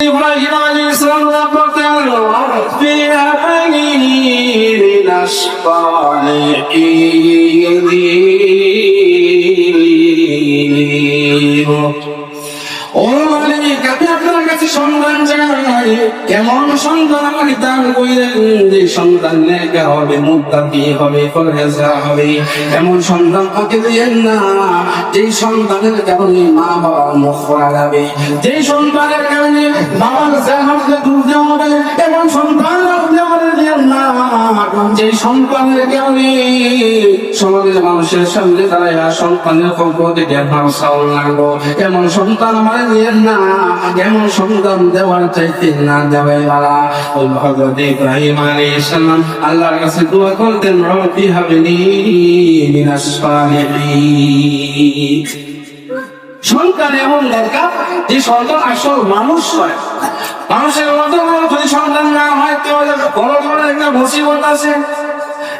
إبراهيم عليه السلام في أبيه من الصالحين আপনার কাছে সন্তান চাই, কেমন সন্তান আমাকে দান কইলেন যে সন্তান নেকা হবে, মুত্তাকি হবে, পরহেজগার হবে। এমন সন্তান আমাকে দিয়েন না যে সন্তানের কারণে মা বাবার মুখ খোলা যাবে, যে সন্তানের কারণে বাবার জাহাজে ডুবতে হবে। এমন সন্তান আমাদের দিয়েন না যে সন্তানের কারণে সমাজের মানুষের সামনে দাঁড়ায় সন্তানের সম্পত্তি লাগবো। এমন সন্তান আমাদের দিয়েন না, এমন সন্তান দেওয়ার চাইতে না দেওয়াই বালা। ওই হযরত ইব্রাহিম আলাইহিস সালাম আল্লাহর কাছে দোয়া করতেন, রব্বি হাবলি মিনাস সালিহিন। সন্তান এমন দরকার যে সন্তান আসল মানুষ হয়। মানুষের মতো যদি সন্তান না হয় তাহলে বড় বড় একটা মুসিবত আছে।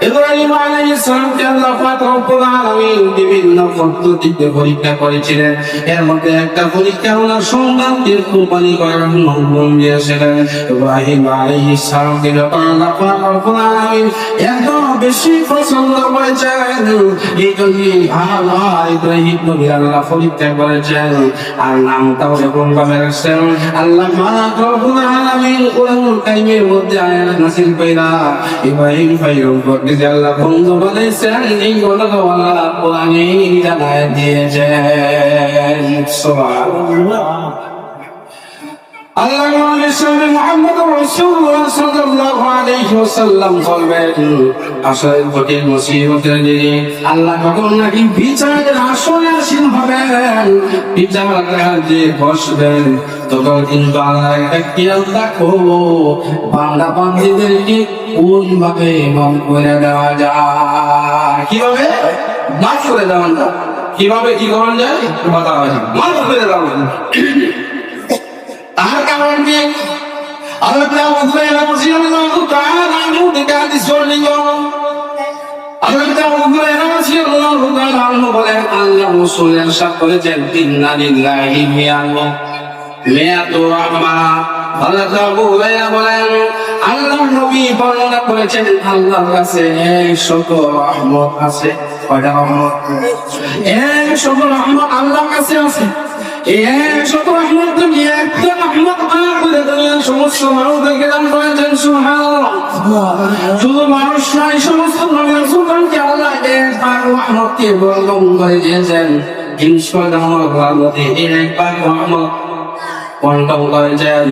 ইব্রাহিম আলাইহিস সালামকে আল্লাহ পাক রব্বুল আলামিন বিভিন্ন পদ্ধতিতে পরীক্ষা করেছিলেন। এর মধ্যে একটা পরীক্ষা হলো সন্তানকে কুরবানি করার হুকুম দিয়েছিলেন। ইব্রাহিম আলাইহিস সালামকে যখন আল্লাহ পাক রব্বুল আলামিন এত বেশি পছন্দ করেছেন, এই জন্য ইব্রাহিম নবী আল্লাহ পরীক্ষা করেছেন আর নামটাও এরকম ভাবে রাখছেন। আল্লাহ পাক রব্বুল আলামিন কোরআন কারীমের মধ্যে আয়াত নাযিল কইরা ইব্রাহিম ভাইয়ের আল্লাহ বন্ধু বলেছেন, এই আল্লাহ কোরআনে জানায় দিয়েছেন। সুবহানাল্লাহ। আল্লাহ নবী মুহাম্মদ রাসূলুল্লাহ সাল্লাল্লাহু আলাইহি ওয়াসাল্লাম বলবেন, আসলে কঠিন মুসিবতের দিনে আল্লাহ যখন নাকি বিচারের আসনে আসীন হবেন, বিচারের যে বসবেন, তখন কিন্তু আল্লাহ একটা খেয়াল রাখো বান্দা বান্দীদেরকে কোন ভাবে মাফ করে দেওয়া যায়। কিভাবে মাফ করে দেওয়া যায়, কিভাবে কি করা যায় কথা হয়, মাফ করে দেওয়া যায়। তার কারণ কি? আল্লাহ রাসূলের সাথে করেছেন ইন্না লিল্লাহি মিয়াতু রাহমা। আল্লাহ নবী বর্ণনা করেছেন আল্লাহর কাছে 100 রহমত আছে। কয়টা রহমত? 100 রহমত আল্লাহর কাছে আছে। এই 100 রহমত তুমি একটা রহমত করে দুনিয়ার সমস্ত মানুষদেরকে দান করেছেন। সুবহানাল্লাহ। শুধু মানুষ নয়, সমস্ত নবী রাসূলকে আল্লাহ এক ভাগ রহমতকে বর্ণনা করে দিয়েছেন। ইনশাআল্লাহ রহমতে এক ভাগ রহমত বর্ণনা করেছেন।